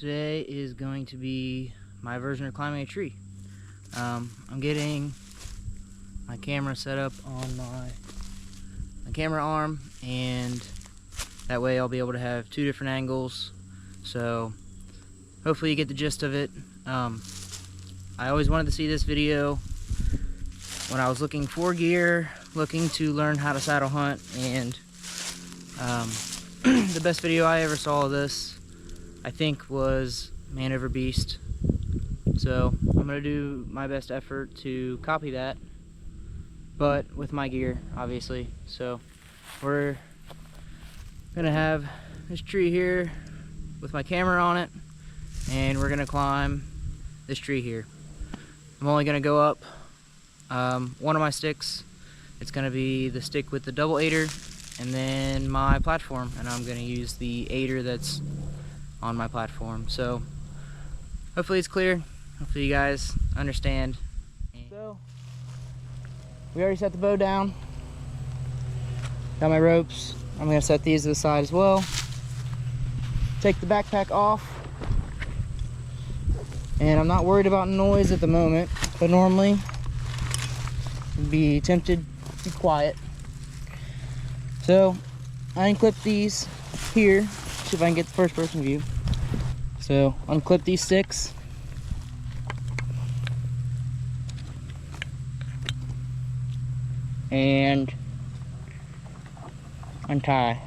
Today is going to be my version of climbing a tree. I'm getting my camera set up on my camera arm, and that way I'll be able to have two different angles, so hopefully you get the gist of it. I always wanted to see this video when I was looking for gear, looking to learn how to saddle hunt, and the best video I ever saw of this, I think, was Man Over Beast. So I'm going to do my best effort to copy that, but with my gear, obviously. So we're going to have this tree here with my camera on it, and we're going to climb this tree here. I'm only going to go up one of my sticks. It's going to be the stick with the double aider, and then my platform, and I'm going to use the aider that's on my platform. So hopefully it's clear, hopefully you guys understand. So we already set the bow down, got my ropes. I'm going to set these to the side as well, take the backpack off, and I'm not worried about noise at the moment, but normally I'd be tempted to be quiet. So I unclip these here, see if I can get the first person view. So unclip these sticks, and untie.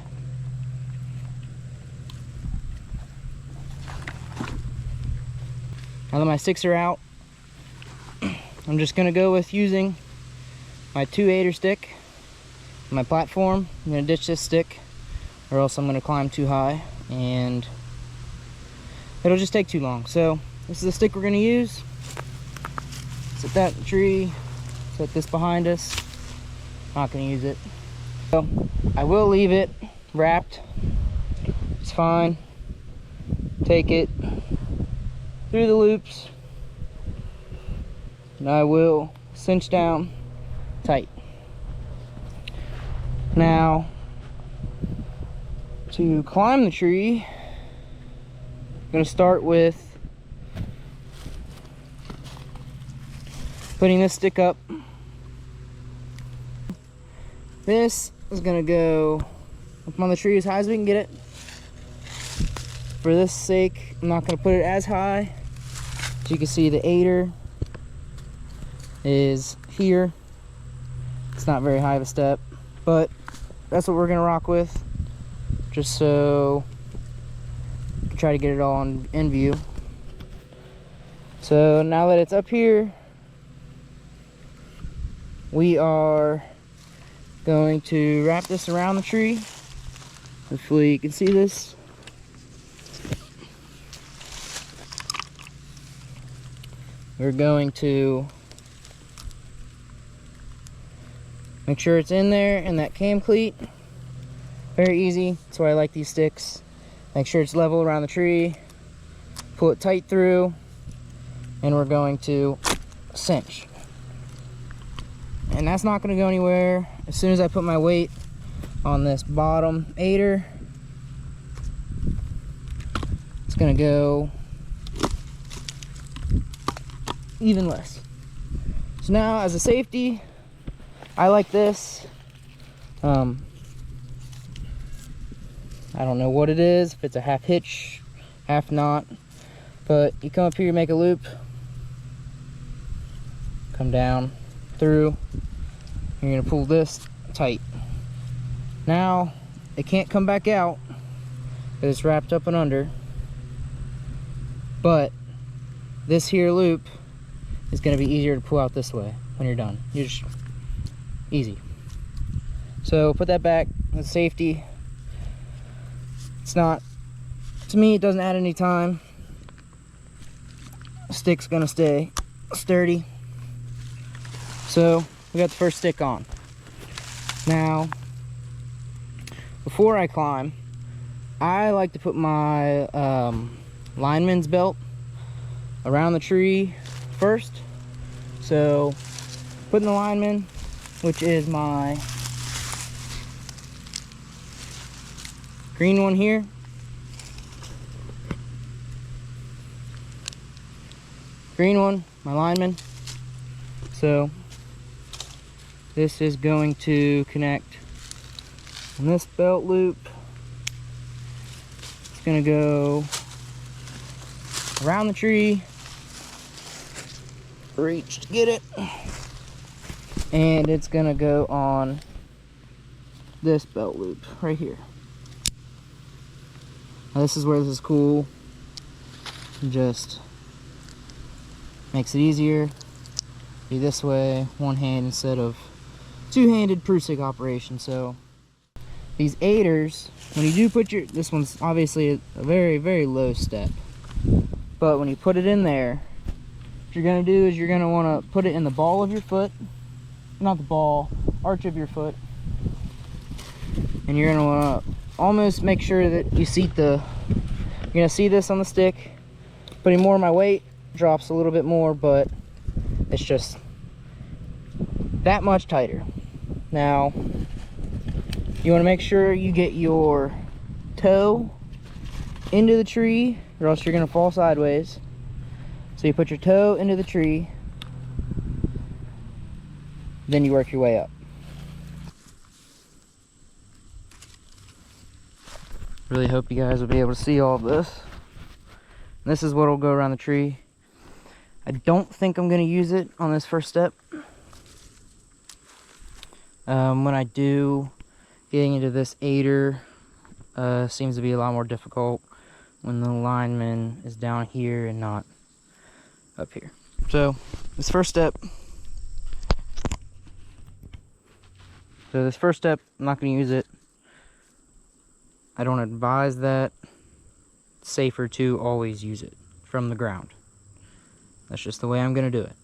Now that my sticks are out, I'm just going to go with using my 2-aider stick, my platform. I'm going to ditch this stick, or else I'm going to climb too high and it'll just take too long. So this is the stick we're going to use. Set that tree, set this behind us. Not going to use it. So I will leave it wrapped. It's fine. Take it through the loops, and I will cinch down tight. Now, to climb the tree, I'm going to start with putting this stick up. This is going to go up on the tree as high as we can get it. For this sake, I'm not going to put it as high. As you can see, the aider is here. It's not very high of a step, but that's what we're going to rock with, just so we can try to get it all in view. So now that it's up here, we are going to wrap this around the tree. Hopefully you can see this. We're going to make sure it's in there in that cam cleat. Very easy. That's why I like these sticks. Make sure it's level around the tree. Pull it tight through, and we're going to cinch. And that's not going to go anywhere. As soon as I put my weight on this bottom aider, it's going to go even less. So now, as a safety, I like this. I don't know what it is, if it's a half hitch, half knot, but you come up here, you make a loop, come down through, you're going to pull this tight. Now it can't come back out because it's wrapped up and under, but this here loop is going to be easier to pull out this way when you're done. You're just easy. So put that back as safety. It's not, to me, it doesn't add any time. The stick's gonna stay sturdy. So we got the first stick on. Now, before I climb, I like to put my lineman's belt around the tree first. So putting the lineman, which is my green one here, green one, my lineman. So this is going to connect on this belt loop. It's gonna go around the tree, reach to get it, and it's gonna go on this belt loop right here. Now this is where this is cool. It just makes it easier. Be this way, one hand instead of two-handed Prusik operation. So these aiders, when you do put your, this one's obviously a very, very low step, but when you put it in there, what you're gonna do is you're gonna wanna put it in the ball of your foot, not the ball, arch of your foot, and you're gonna wanna almost make sure that you seat the, you're gonna see this on the stick. Putting more of my weight drops a little bit more, but it's just that much tighter. Now, you want to make sure you get your toe into the tree, or else you're going to fall sideways. So you put your toe into the tree, then you work your way up. Really hope you guys will be able to see all of this. This is what will go around the tree. I don't think I'm going to use it on this first step. When I do, getting into this aider seems to be a lot more difficult when the lineman is down here and not up here. So this first step, I'm not going to use it. I don't advise that. It's safer to always use it from the ground. That's just the way I'm going to do it.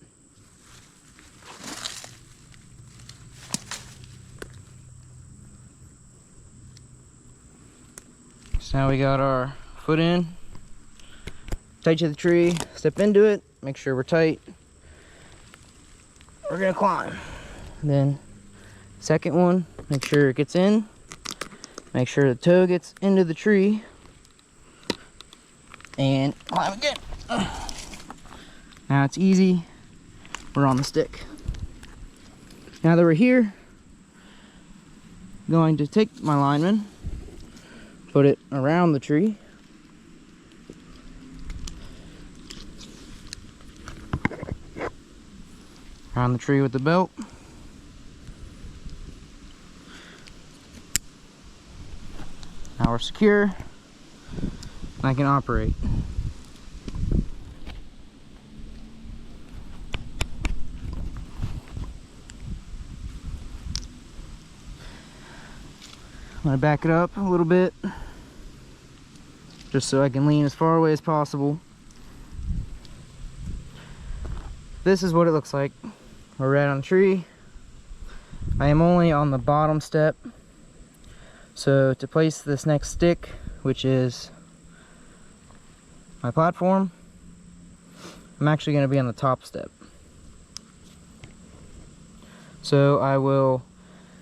So now we got our foot in, tight to the tree, step into it, make sure we're tight. We're going to climb. Then second one, make sure it gets in, make sure the toe gets into the tree, and climb again. Now it's easy, we're on the stick. Now that we're here, I'm going to take my lineman, put it around the tree, around the tree with the belt. Now we're secure, and I can operate. I'm going to back it up a little bit, just so I can lean as far away as possible. This is what it looks like. We're right on the tree. I am only on the bottom step. So to place this next stick, which is my platform, I'm actually going to be on the top step. So I will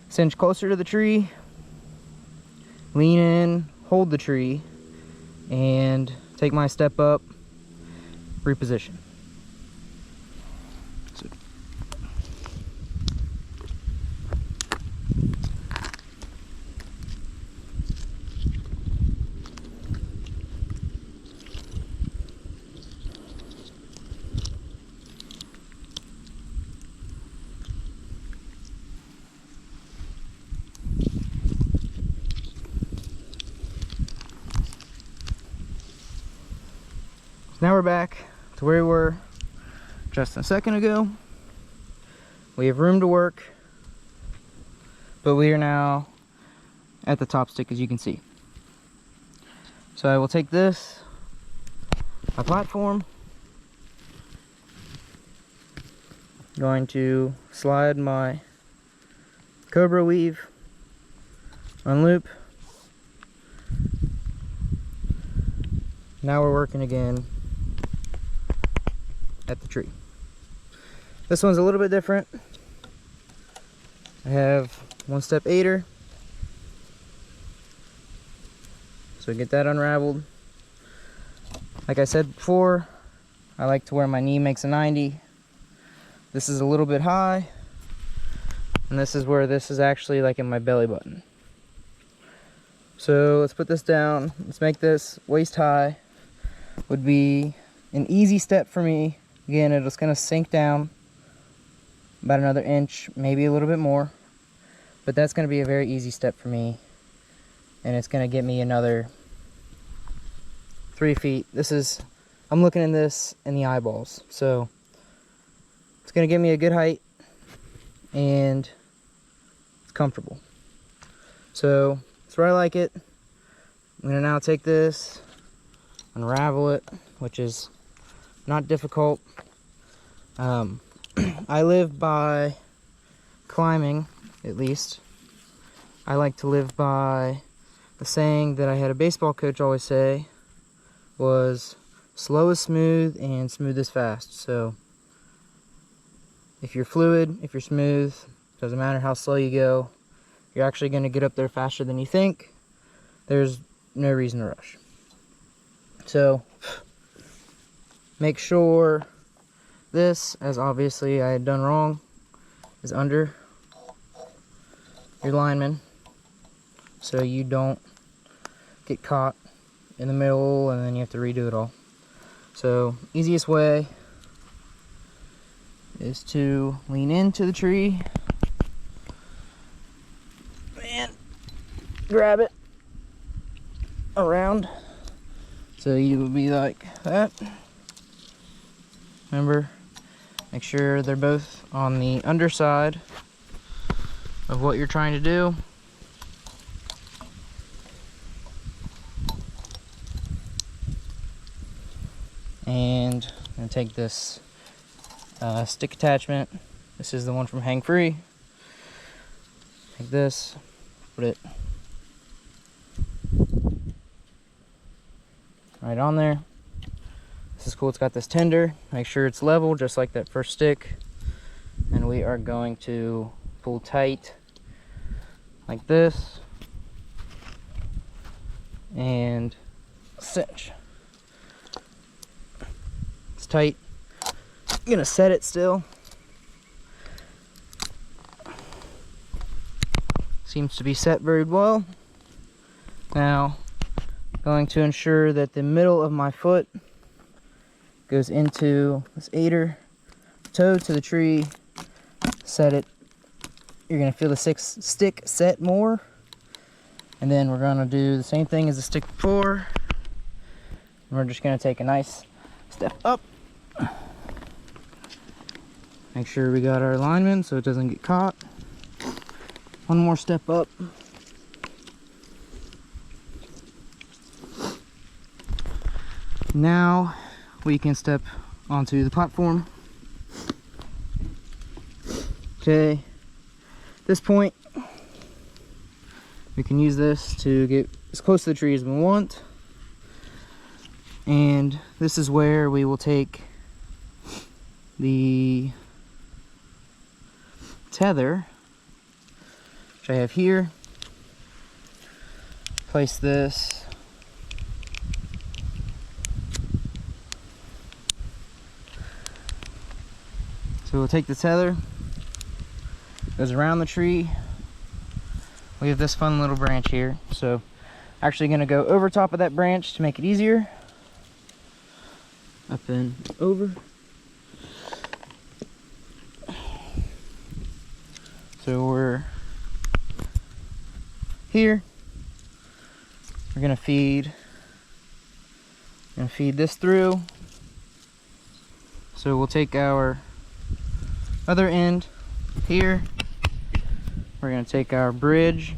cinch closer to the tree, lean in, hold the tree, and take my step up, reposition. Now we're back to where we were just a second ago. We have room to work, but we are now at the top stick, as you can see. So I will take this, my platform, going to slide my Cobra weave, unloop. Now we're working again at the tree. This one's a little bit different. I have one step aider, so get that unraveled. Like I said before, I like to where my knee makes a 90. This is a little bit high, and this is where this is actually like in my belly button. So let's put this down. Let's make this waist high. Would be an easy step for me. Again, it's gonna sink down about another inch, maybe a little bit more, but that's gonna be a very easy step for me, and it's gonna get me another 3 feet. I'm looking at this in the eyeballs, so it's gonna give me a good height and it's comfortable. So that's where I like it. I'm gonna now take this, unravel it, which is not difficult. I live by climbing, at least. I like to live by the saying that I had a baseball coach always say was, slow is smooth and smooth is fast. So if you're fluid, if you're smooth, doesn't matter how slow you go, you're actually going to get up there faster than you think. There's no reason to rush. So make sure this, as obviously I had done wrong, is under your lineman, so you don't get caught in the middle and then you have to redo it all. So easiest way is to lean into the tree and grab it around. So you would be like that. Remember, make sure they're both on the underside of what you're trying to do. And I'm going to take this stick attachment. This is the one from Hang Free. Take this, put it right on there. This is cool, it's got this tender. Make sure it's level, just like that first stick. And we are going to pull tight like this and cinch. It's tight. I'm gonna set it still. Seems to be set very well. Now, going to ensure that the middle of my foot goes into this aider, toe to the tree, set it. You're gonna feel the stick set more, and then we're gonna do the same thing as the stick before. And we're just gonna take a nice step up. Make sure we got our alignment so it doesn't get caught. One more step up. Now we can step onto the platform. Okay, at this point we can use this to get as close to the tree as we want, and this is where we will take the tether, which I have here, place this so we'll take the tether, goes around the tree. We have this fun little branch here, so actually going to go over top of that branch to make it easier. Up and over. So we're here. We're gonna feed this through. So we'll take our other end here. We're gonna take our bridge.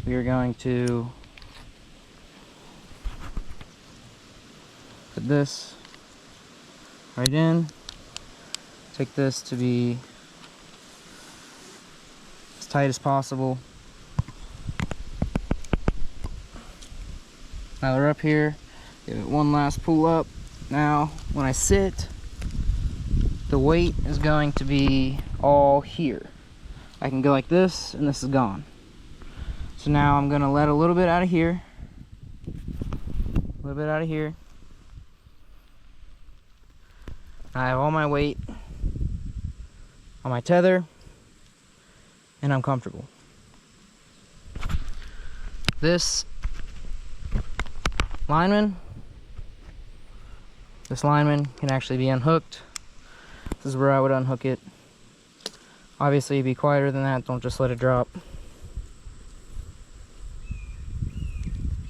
We are going to put this right in. Take this to be as tight as possible. Now they're up here. Give it one last pull up. Now, when I sit, the weight is going to be all here. I can go like this, and this is gone. So now I'm going to let a little bit out of here. A little bit out of here. I have all my weight on my tether, and I'm comfortable. This lineman can actually be unhooked. This is where I would unhook it. Obviously, be quieter than that. Don't just let it drop.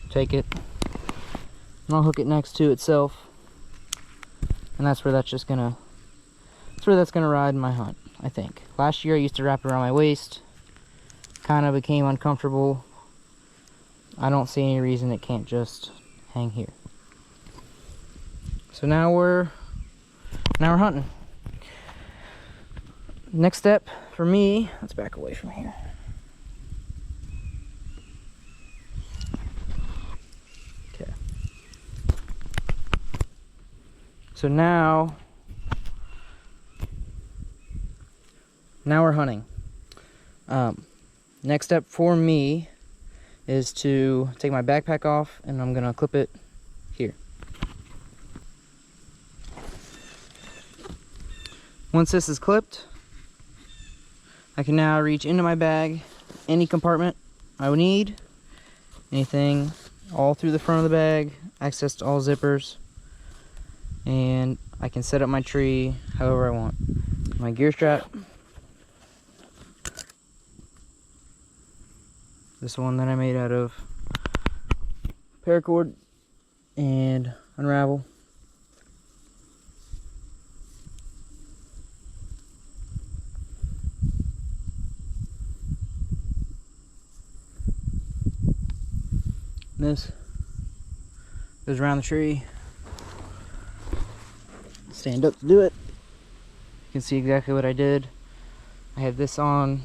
Take it, and I'll hook it next to itself, and that's where that's gonna ride in my hunt, I think. Last year I used to wrap it around my waist. Kind of became uncomfortable. I don't see any reason it can't just hang here. So now we're hunting. Next step for me, let's back away from here. Okay. So now we're hunting. Next step for me is to take my backpack off, and I'm gonna clip it here. Once this is clipped, I can now reach into my bag, any compartment I would need, anything all through the front of the bag, access to all zippers, and I can set up my tree however I want. My gear strap, this one that I made out of paracord and unravel. This goes around the tree. Stand up to do it. You can see exactly what I did. I have this on,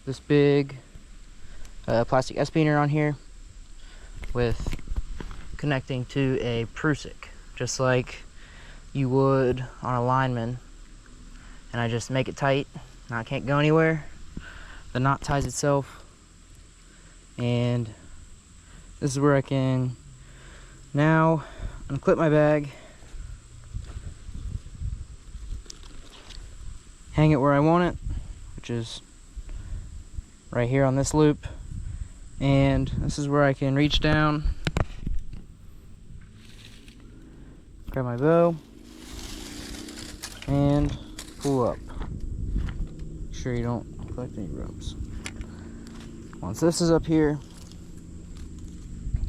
this big plastic S-peener on here with connecting to a Prusik, just like you would on a lineman. And I just make it tight. Now it can't go anywhere. The knot ties itself, and this is where I can now unclip my bag, hang it where I want it, which is right here on this loop, and this is where I can reach down, grab my bow, and pull up. Make sure you don't collect any ropes. Once this is up here,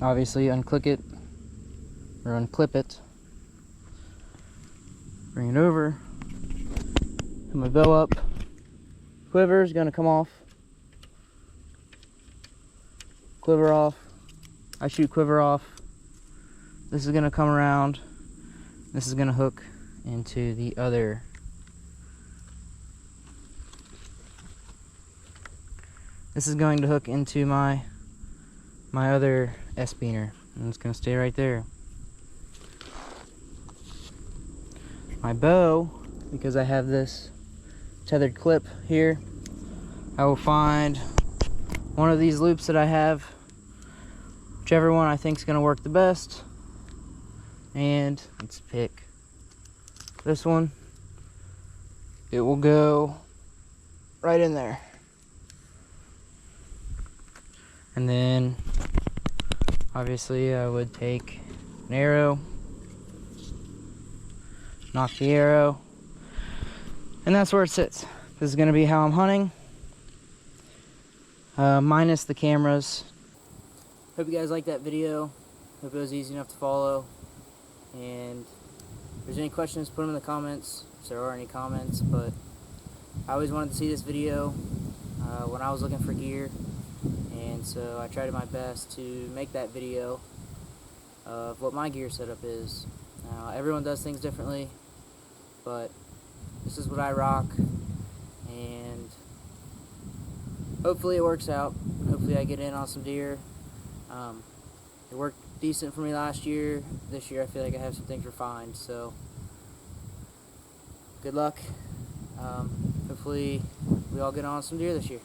obviously unclick it, or unclip it, bring it over, put my bow up, quiver is going to come off, quiver off, I shoot quiver off, this is going to come around, this is going to hook into the other. This is going to hook into my other S-peener, and it's going to stay right there. My bow, because I have this tethered clip here, I will find one of these loops that I have, whichever one I think is going to work the best, and let's pick this one. It will go right in there. And then obviously I would take an arrow, knock the arrow, and that's where it sits. This is going to be how I'm hunting, minus the cameras. Hope you guys liked that video. Hope it was easy enough to follow. And if there's any questions, put them in the comments, if there are any comments. But I always wanted to see this video when I was looking for gear. And so I tried my best to make that video of what my gear setup is. Now, everyone does things differently, but this is what I rock, and hopefully it works out. Hopefully I get in on some deer. It worked decent for me last year. This year I feel like I have some things refined, so good luck. Hopefully we all get on some deer this year.